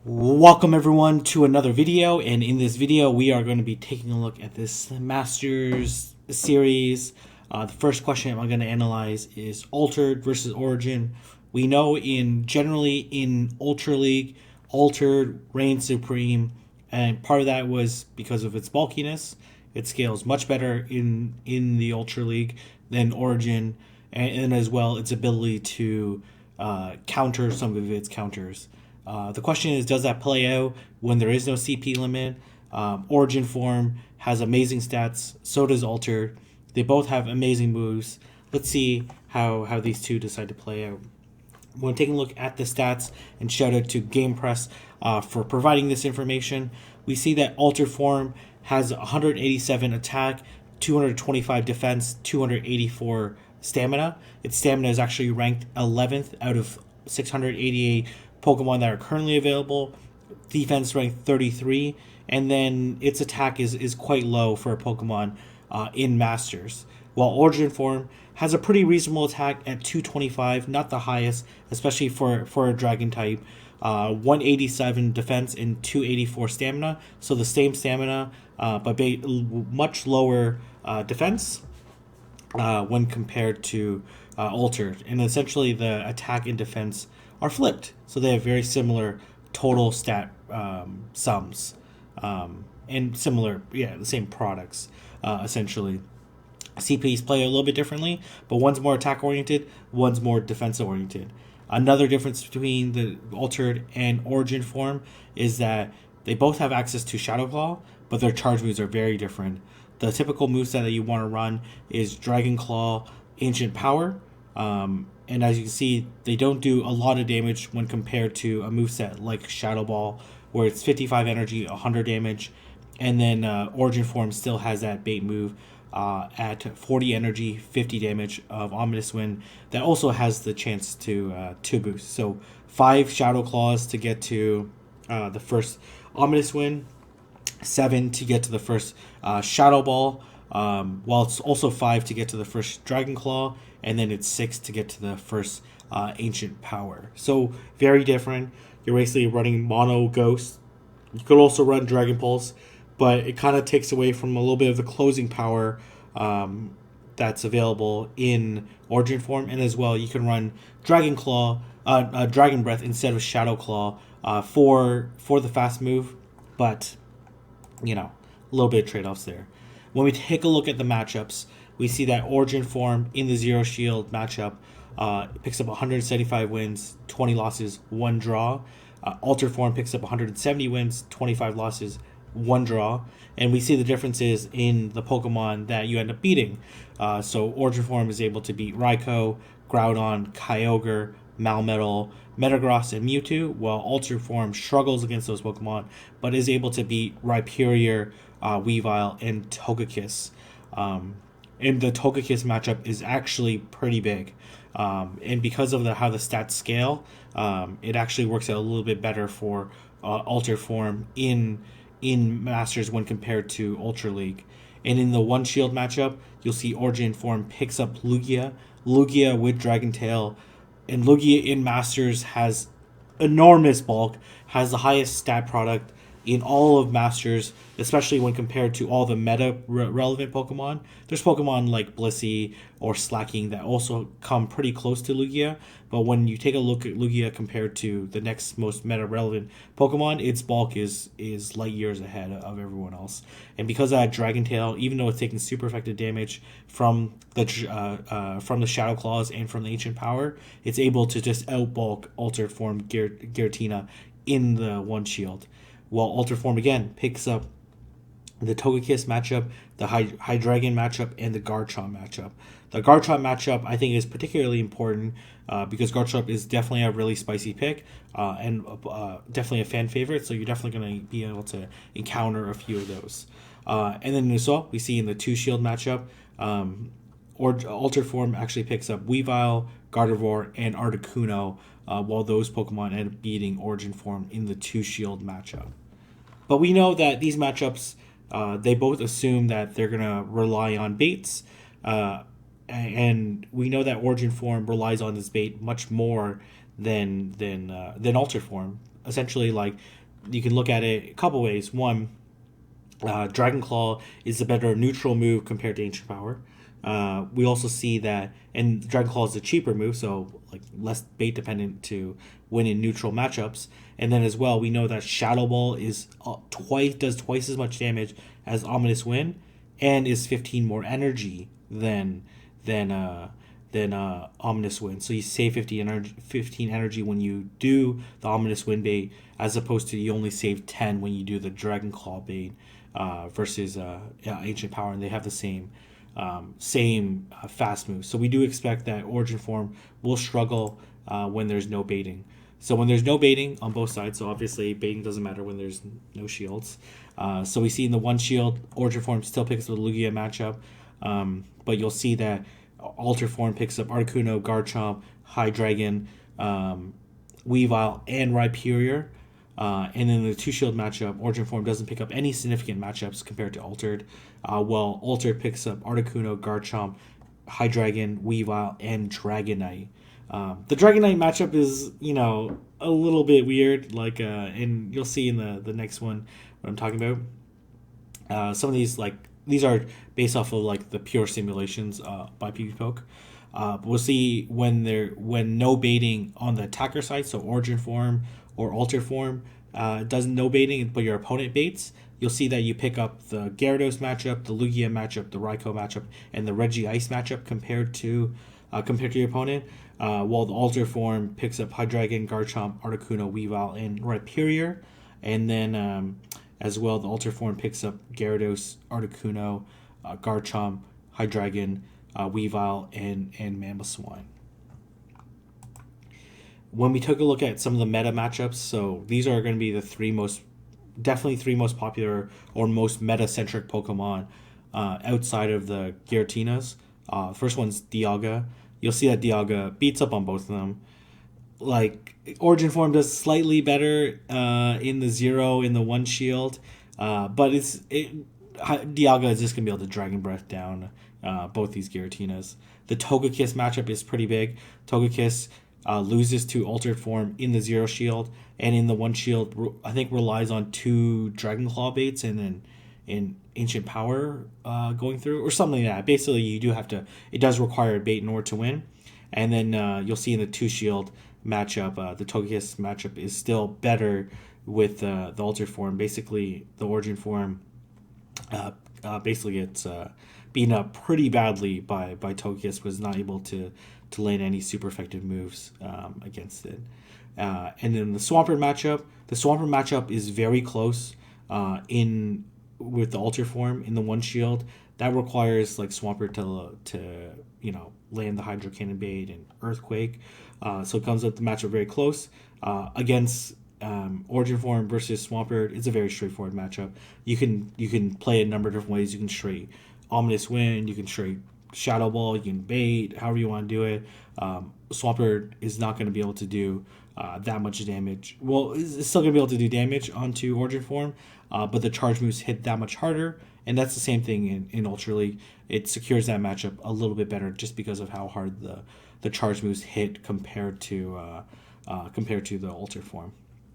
Welcome everyone to another video, and in this video we are going to be taking a look at this Masters series. The first question I'm going to analyze is Altered versus Origin. We know generally in Ultra League, Altered reigns supreme, and part of that was because of its bulkiness. It scales much better in the Ultra League than Origin, and as well its ability to counter some of its counters. The question is, does that play out when there is no CP limit? Origin form has amazing stats, so does Alter. They both have amazing moves. Let's see how these two decide to play out. When taking a look at the stats, and shout out to Game Press for providing this information, we see that Alter form has 187 attack, 225 defense, 284 stamina. Its stamina is actually ranked 11th out of 688 Pokemon that are currently available. Defense ranked 33, and then its attack is quite low for a Pokemon in Masters. While Origin form has a pretty reasonable attack at 225, not the highest, especially for a Dragon type. 187 defense and 284 stamina, so the same stamina, but much lower defense when compared to Altered. And essentially the attack and defense are flipped, so they have very similar total stat sums, and similar, the same products essentially. CPs play a little bit differently, but one's more attack oriented, one's more defensive oriented. Another difference between the Altered and Origin form is that they both have access to Shadow Claw, but their charge moves are very different. The typical moveset that you want to run is Dragon Claw, Ancient Power, and as you can see, they don't do a lot of damage when compared to a moveset like Shadow Ball, where it's 55 energy, 100 damage, and then Origin form still has that bait move at 40 energy, 50 damage of Ominous Wind that also has the chance to boost. So 5 Shadow Claws to get to the first Ominous Wind, 7 to get to the first Shadow Ball, while it's also 5 to get to the first Dragon Claw, and then it's 6 to get to the first Ancient Power. So very different. You're basically running Mono Ghost. You could also run Dragon Pulse, but it kind of takes away from a little bit of the closing power that's available in Origin form, and as well you can run Dragon Claw, Dragon Breath instead of Shadow Claw for the fast move, but a little bit of trade-offs there. When we take a look at the matchups, we see that Origin form in the Zero Shield matchup picks up 175 wins, 20 losses, 1 draw. Alter form picks up 170 wins, 25 losses, 1 draw. And we see the differences in the Pokemon that you end up beating. So Origin form is able to beat Raikou, Groudon, Kyogre, Melmetal, Metagross, and Mewtwo, while Alter form struggles against those Pokemon, but is able to beat Rhyperior, Weavile, and Togekiss. And the Togekiss matchup is actually pretty big. And because of how the stats scale, it actually works out a little bit better for Alter form in Masters when compared to Ultra League. And in the One Shield matchup, you'll see Origin form picks up Lugia with Dragon Tail, and Lugia in Masters has enormous bulk, has the highest stat product in all of Masters, especially when compared to all the meta relevant Pokemon. There's Pokemon like Blissey or Slacking that also come pretty close to Lugia, but when you take a look at Lugia compared to the next most meta relevant Pokemon, its bulk is light years ahead of everyone else. And because of that Dragon Tail, even though it's taking super effective damage from the Shadow Claws and from the Ancient Power, it's able to just outbulk Altered form Giratina in the One Shield. While Alter form again picks up the Togekiss matchup, the Hydreigon matchup, and the Garchomp matchup. The Garchomp matchup I think is particularly important because Garchomp is definitely a really spicy pick and definitely a fan favorite, so you're definitely going to be able to encounter a few of those. And then as well, we see in the Two Shield matchup, Alter form actually picks up Weavile, Gardevoir, and Articuno, while those Pokemon end up beating Origin form in the Two Shield matchup. But we know that these matchups, they both assume that they're going to rely on baits, and we know that Origin form relies on this bait much more than Alter form. essentially like you can look at it a couple ways. One, Dragon Claw is a better neutral move compared to Ancient Power. We also see that, and Dragon Claw is a cheaper move, so like less bait dependent to win in neutral matchups. And then as well, we know that Shadow Ball is does twice as much damage as Ominous Wind, and is 15 more energy than Ominous Wind. So you save 15 energy when you do the Ominous Wind bait, as opposed to you only save 10 when you do the Dragon Claw bait versus Ancient Power, and they have the same fast moves. So we do expect that Origin Form will struggle when there's no baiting. So when there's no baiting on both sides, so obviously baiting doesn't matter when there's no shields. So we see in the one shield, Origin Form still picks up the Lugia matchup, but you'll see that Alter Form picks up Articuno, Garchomp, Hydreigon, Weavile, and Rhyperior. And in the two shield matchup, Origin Form doesn't pick up any significant matchups compared to Altered, while Altered picks up Articuno, Garchomp, Hydreigon, Weavile, and Dragonite. The Dragonite matchup is, a little bit weird, and you'll see in the next one what I'm talking about. Some of these are based off of the pure simulations by PvPoke. We'll see when no baiting on the attacker side, so Origin Form or Alter Form does no baiting, but your opponent baits. You'll see that you pick up the Gyarados matchup, the Lugia matchup, the Raikou matchup, and the Regice matchup compared to your opponent. While the Alter Form picks up Hydreigon, Garchomp, Articuno, Weavile, and Rhyperior, and then as well the Alter Form picks up Gyarados, Articuno, Garchomp, Hydreigon, Weavile, and Mamoswine. When we took a look at some of the meta matchups, so these are going to be the three most popular or most meta-centric Pokemon outside of the Giratinas. First one's Dialga. You'll see that Dialga beats up on both of them. Origin Form does slightly better in the 0, in the 1 shield, but Dialga is just going to be able to Dragon Breath down both these Giratinas. The Togekiss matchup is pretty big. Togekiss loses to Altered Form in the 0 shield, and in the 1 shield, I think relies on 2 Dragon Claw baits and then in Ancient Power going through, or something like that. Basically, it does require a bait in order to win. And then you'll see in the 2 shield matchup, the Togekiss matchup is still better with the Altered Form. Basically, the Origin Form basically gets beaten up pretty badly by Togekiss, was not able to land any super effective moves against it. And then the Swampert matchup is very close with the Alter Form in the 1 shield. That requires Swampert to land the Hydro Cannon bait and Earthquake. So it comes up the matchup very close. Against Origin Form versus Swampert, it's a very straightforward matchup. You can play a number of different ways. You can straight Ominous Wind, you can straight Shadow Ball, you can bait, however you want to do it. Swampert is not going to be able to do that much damage. Well, it's still going to be able to do damage onto Origin Form, but the charge moves hit that much harder, and that's the same thing in Ultra League. It secures that matchup a little bit better just because of how hard the charge moves hit compared to the Alter Form.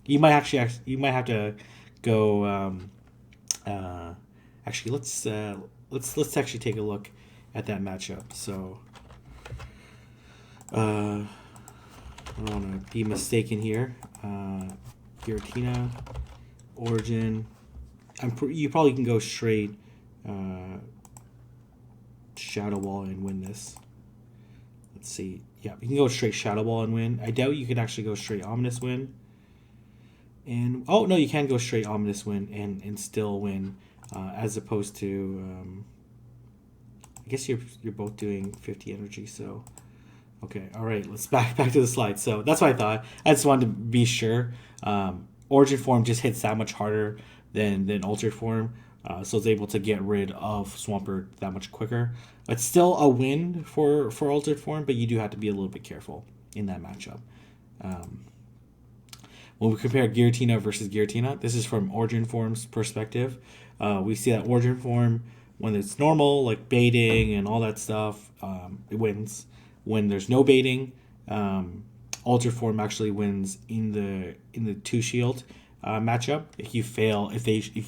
You might have to go. Actually, let's actually take a look at that matchup. So I don't want to be mistaken here. Giratina, Origin. You probably can go straight Shadow Ball and win this. Let's see. Yeah, you can go straight Shadow Ball and win. I doubt you could actually go straight Ominous Win. And oh no, you can go straight Ominous Win and still win, as opposed to I guess you're both doing 50 energy. So okay, all right, let's back to the slide. So that's what I thought. I just wanted to be sure. Origin Form just hits that much harder than Altered Form, so it's able to get rid of Swampert that much quicker. It's still a win for Altered Form, but you do have to be a little bit careful in that matchup. When we compare Giratina versus Giratina, this is from Origin Form's perspective. We see that Origin Form, when it's normal, like baiting and all that stuff, it wins. When there's no baiting, Altered Form actually wins in the 2 shield matchup. If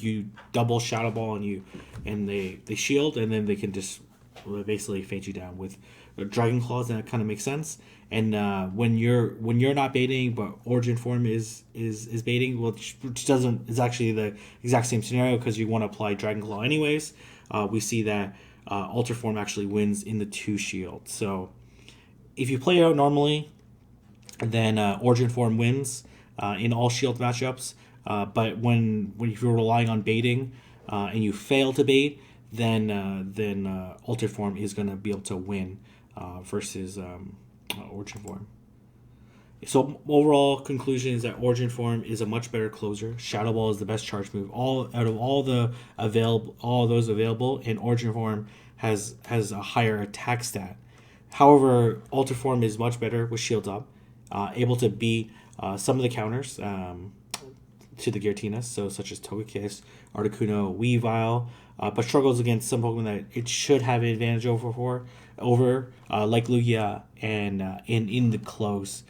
you double Shadow Ball and they shield, and then they can just basically feint you down with Dragon Claws, and that kind of makes sense. And when you're not baiting, but Origin Form is baiting, which doesn't is actually the exact same scenario because you want to apply Dragon Claw anyways. We see that Alter Form actually wins in the 2 shield. So if you play it out normally, then Origin Form wins in all shield matchups. But when if you're relying on baiting and you fail to bait, then Altered Form is going to be able to win versus Origin Form. So overall conclusion is that Origin Form is a much better closer. Shadow Ball is the best charge move. All those available, and Origin Form has a higher attack stat. However, Altered Form is much better with shields up, able to beat some of the counters to the Giratina, so such as Togekiss, Articuno, Weavile, but struggles against some Pokemon that it should have an advantage over like Lugia and in the close.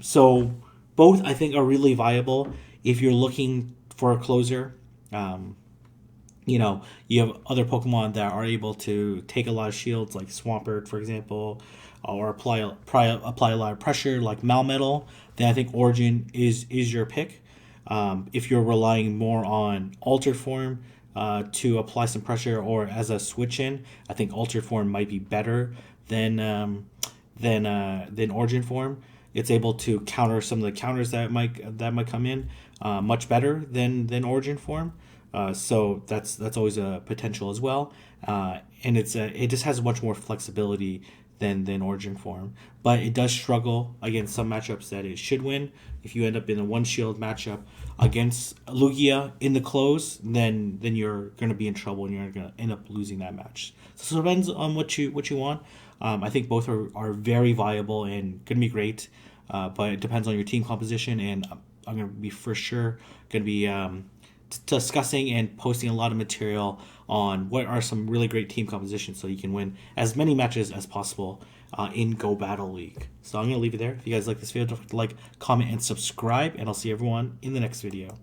So both I think are really viable if you're looking for a closer. You have other Pokemon that are able to take a lot of shields, like Swampert, for example, or apply a lot of pressure, like Melmetal. Then I think Origin is your pick. If you're relying more on Altered Form to apply some pressure, or as a switch in, I think Altered Form might be better than Origin Form. It's able to counter some of the counters that might come in much better than Origin Form. So that's always a potential as well. And it just has much more flexibility than Origin Form, but it does struggle against some matchups that it should win. If you end up in a 1 shield matchup against Lugia in the close, then you're going to be in trouble and you're going to end up losing that match. So it depends on what you want. I think both are very viable and going to be great, but it depends on your team composition, and I'm going to be for sure going to be discussing and posting a lot of material on what are some really great team compositions so you can win as many matches as possible in Go Battle League. So I'm going to leave it there. If you guys like this video, don't forget to like, comment, and subscribe, and I'll see everyone in the next video.